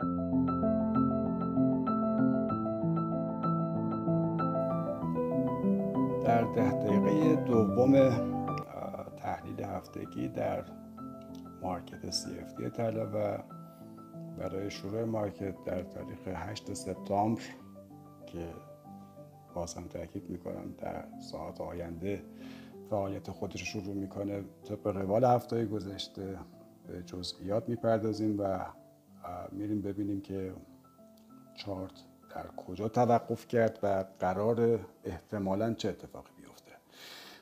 در 10 دقیقه دوم تحلیل هفتگی در مارکت CFD طلا و برای شروع مارکت در تاریخ 8 سپتامبر که بازم تاکید میکنم در ساعات آینده فعالیت خودش رو شروع میکنه، طبق روال هفته گذشته به جزئیات میپردازیم و میریم ببینیم که چارت در کجا توقف کرد و قرار احتمالاً چه اتفاقی بیفته.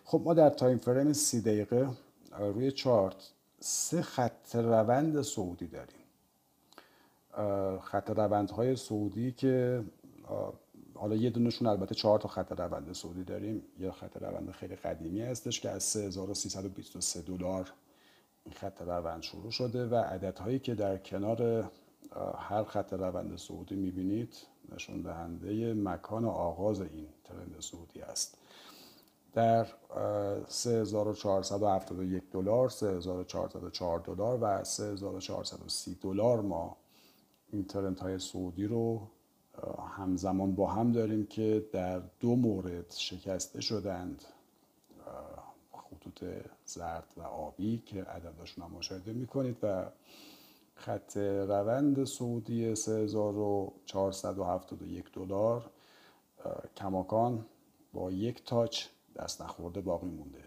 خب ما در تایم فریم 30 دقیقه روی چارت 3 خط روند صعودی داریم. خط روندهای صعودی که حالا یه دونشون، البته 4 تا خط روند صعودی داریم. یه خط روند خیلی قدیمی هستش که از 3323 دلار این خط روند شروع شده و عددهایی که در کنار هر خط روند صعودی میبینید نشون دهنده مکان آغاز این ترند صعودی است. در 3471 دلار، 3404 دلار و 3430 دلار ما این ترند های صعودی رو همزمان با هم داریم که در دو مورد شکسته شدند. خطوط زرد و آبی که عددشون هم مشاهده میکنید و خط روند صعودی 3471 دلار کماکان با یک تاچ دست نخورده باقی مونده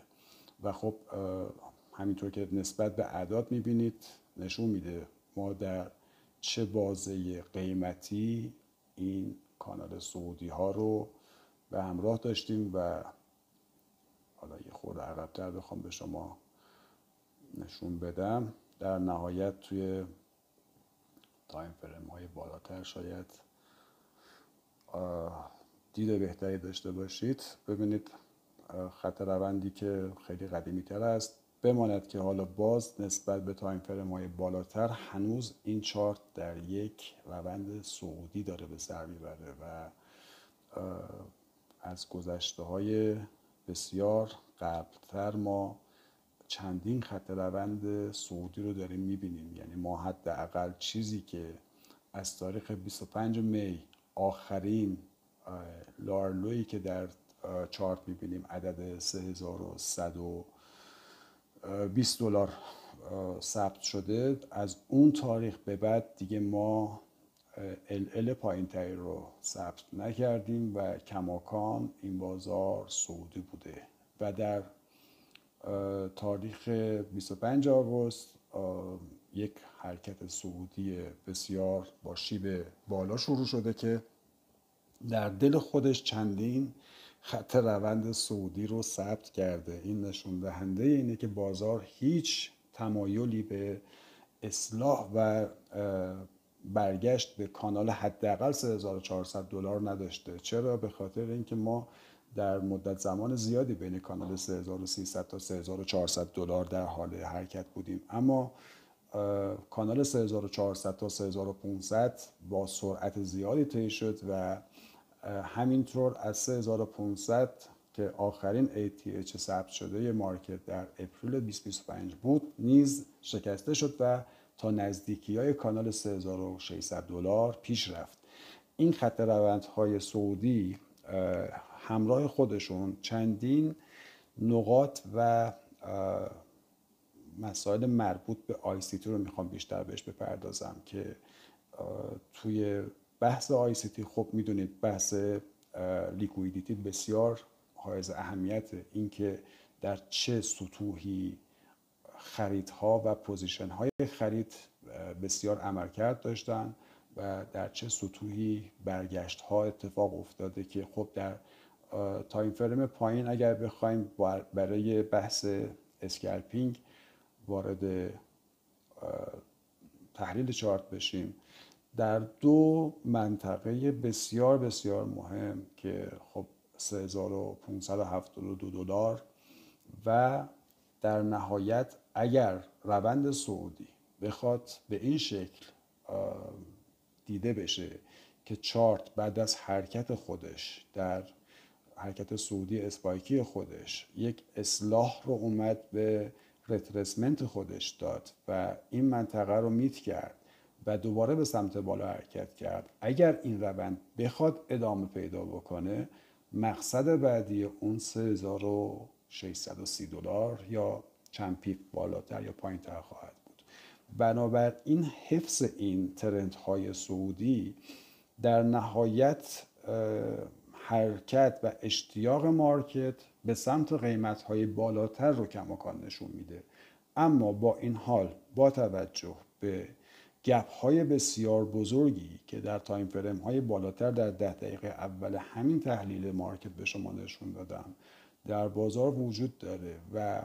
و خب همینطور که نسبت به اعداد میبینید نشون میده ما در چه بازه قیمتی این کانال صعودی ها رو به همراه داشتیم و حالا یه خورده عقب‌تر بخوام به شما نشون بدم، در نهایت توی تایم فریم های بالاتر شاید دید بهتری داشته باشید. ببینید خط روندی که خیلی قدیمی تر است بماند که حالا باز نسبت به تایم فریم های بالاتر هنوز این چارت در یک روند صعودی داره به سر میبره و از گذشته های بسیار قبلتر ما چندین خط روند صعودی رو داریم میبینیم. یعنی ما حداقل چیزی که از تاریخ 25 می آخرین لارلویی که در چارت میبینیم عدد 3120 دلار ثبت شده، از اون تاریخ به بعد دیگه ما ال پایین تری رو ثبت نکردیم و کماکان این بازار صعودی بوده و در تاریخ 25 آگوست یک حرکت صعودی بسیار با شیب بالا شروع شده که در دل خودش چندین خط روند صعودی رو ثبت کرده. این نشون دهنده اینه که بازار هیچ تمایلی به اصلاح و برگشت به کانال حداقل 3400 دلار نداشته. چرا؟ به خاطر اینکه ما در مدت زمان زیادی بین کانال 3300 تا 3400 دلار در حال حرکت بودیم، اما کانال 3400 تا 3500 با سرعت زیادی طی شد و همینطور از 3500 که آخرین ATH ثبت شده مارکت در اپریل 2025 بود نیز شکسته شد و تا نزدیکی‌های کانال 3600 دلار پیش رفت. این خط روندهای صعودی همراه خودشون چندین نقاط و مسائل مربوط به ICT رو میخوام بیشتر بهش بپردازم که توی بحث ICT خب میدونید بحث لیکویدیتی بسیار حائز اهمیت، این که در چه سطوحی خریدها و پوزیشن‌های خرید بسیار عملکرد داشتن و در چه سطوحی برگشت‌ها اتفاق افتاده که خب در تایم فریم پایین اگر بخوایم برای بحث اسکالپینگ وارد تحلیل چارت بشیم، در دو منطقه بسیار بسیار مهم که خب 3572 دلار و در نهایت اگر روند صعودی بخواد به این شکل دیده بشه که چارت بعد از حرکت خودش در حرکت صعودی اسپایکی خودش یک اصلاح رو اومد به ریترسمنت خودش داد و این منطقه رو میت کرد و دوباره به سمت بالا حرکت کرد، اگر این روند بخواد ادامه پیدا بکنه، مقصد بعدی اون $3630 یا چند پیپ بالاتر یا پایین‌تر خواهد بود. بنابراین حفظ این ترندهای صعودی در نهایت حرکت و اشتیاق مارکت به سمت قیمت‌های بالاتر رو کماکان نشون میده. اما با این حال با توجه به گپ های بسیار بزرگی که در تایم فریم های بالاتر در 10 دقیقه اول همین تحلیل مارکت به شما نشون دادم در بازار وجود داره و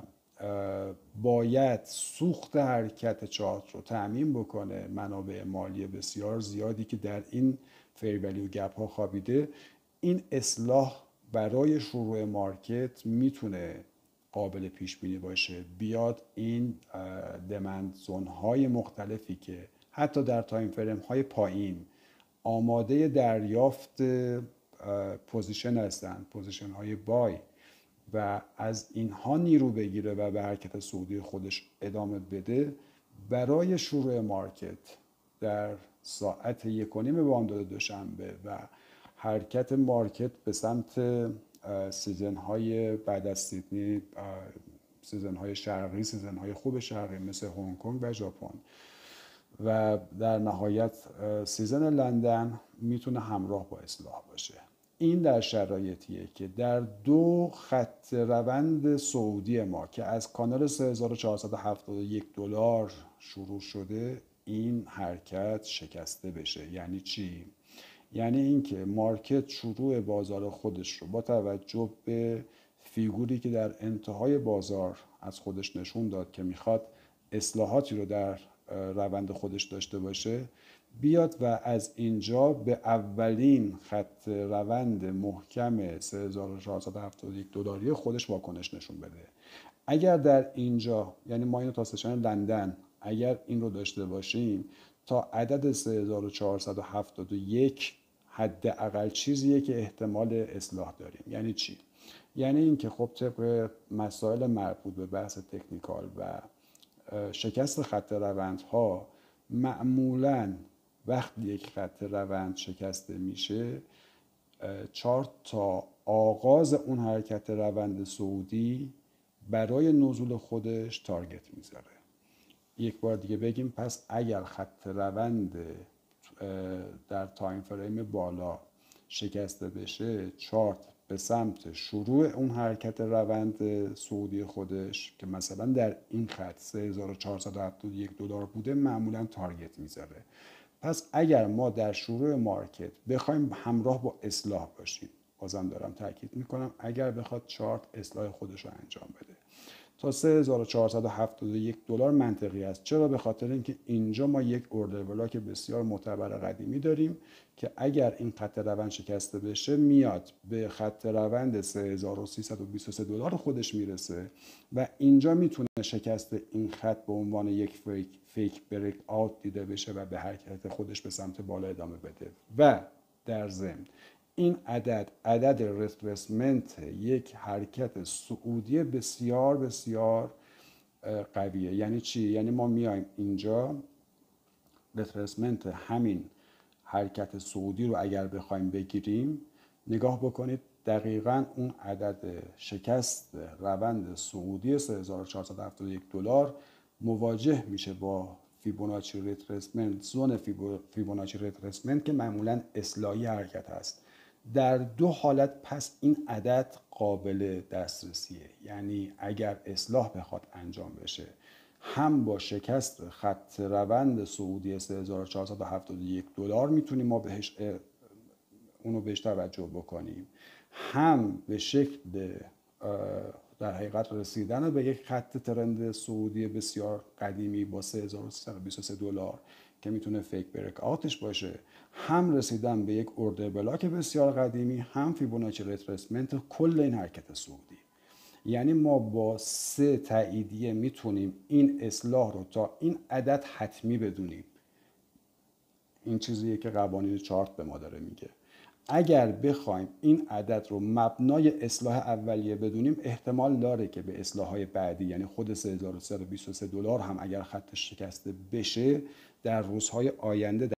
باید سوخت حرکت چارت رو تأمین بکنه منابع مالی بسیار زیادی که در این فیر ولیو گپ ها خوابیده، این اصلاح برای شروع مارکت میتونه قابل پیش بینی باشه. بیاد این دمند زون های مختلفی که حتی در تایم فریم های پایین آماده دریافت پوزیشن هستن، پوزیشن های بای، و از اینها نیرو بگیره و به حرکت صعودی خودش ادامه بده، برای شروع مارکت در ساعت 1:30 بامداد دوشنبه و حرکت مارکت به سمت سیزن های بعد از سیدنی، سیزن های شرقی، سیزن های خوب شرقی مثل هنگ کنگ و ژاپن و در نهایت سیزن لندن میتونه همراه با اصلاح باشه. این در شرایطیه که در دو خط روند صعودی ما که از کانال $3471 شروع شده این حرکت شکسته بشه. یعنی چی؟ یعنی اینکه مارکت شروع بازار خودش رو با توجه به فیگوری که در انتهای بازار از خودش نشون داد که میخواد اصلاحاتی رو در روند خودش داشته باشه، بیاد و از اینجا به اولین خط روند محکم $3471 خودش واکنش نشون بده. اگر در اینجا، یعنی ما اینو تا سشن لندن اگر این رو داشته باشیم، تا عدد 3471 حداقل چیزیه که احتمال اصلاح داریم. یعنی چی؟ یعنی اینکه خب طبق مسائل مربوط به بحث تکنیکال و شکست خط روندها، معمولاً وقتی یک خط روند شکسته میشه، چارت تا آغاز اون حرکت روند صعودی برای نزول خودش تارگت میذاره. یک بار دیگه بگیم، پس اگر خط روند در تایم فریم بالا شکسته بشه، چارت به سمت شروع اون حرکت روند صعودی خودش که مثلا در این خط $3471 بوده معمولا تارگت میذاره. پس اگر ما در شروع مارکت بخوایم همراه با اصلاح باشیم، بازم دارم تاکید میکنم اگر بخواد چارت اصلاح خودش رو انجام بده، تا $3471 منطقی است. چرا؟ به خاطر اینکه اینجا ما یک اوردر بلاک بسیار معتبر قدیمی داریم که اگر این خط روند شکسته بشه میاد به خط روند $3323 خودش میرسه و اینجا میتونه شکست این خط به عنوان یک فیک بریک آوت دیده بشه و به حرکت خودش به سمت بالا ادامه بده. و در ضمن این عدد ریترسمنت یک حرکت صعودی بسیار بسیار قویه. یعنی چی؟ یعنی ما میایم اینجا ریترسمنت همین حرکت صعودی رو اگر بخوایم بگیریم، نگاه بکنید دقیقاً اون عدد شکست روند صعودی $3471 مواجه میشه با فیبوناچی ریترسمنت، زون فیبوناچی ریترسمنت که معمولاً اصلاحی حرکت هست. در دو حالت پس این عدد قابل دسترسیه. یعنی اگر اصلاح بخواد انجام بشه، هم با شکست خط روند صعودی $3471 میتونیم ما بهش توجه بکنیم، هم به شکل در حقیقت رسیدن به یک خط ترند صعودی بسیار قدیمی با $3323 که میتونه فیک بریک آوتش باشه، هم رسیدن به یک اوردر بلاک بسیار قدیمی، هم فیبوناچی ریترسمنت کل این حرکت صعودی. یعنی ما با 3 تاییدیه میتونیم این اصلاح رو تا این عدد حتمی بدونیم. این چیزیه که قوانین چارت به ما داره میگه. اگر بخوایم این عدد رو مبنای اصلاح اولیه بدونیم، احتمال داره که به اصلاح‌های بعدی، یعنی خود 3323 دلار هم اگر خطش شکسته بشه، در روزهای آینده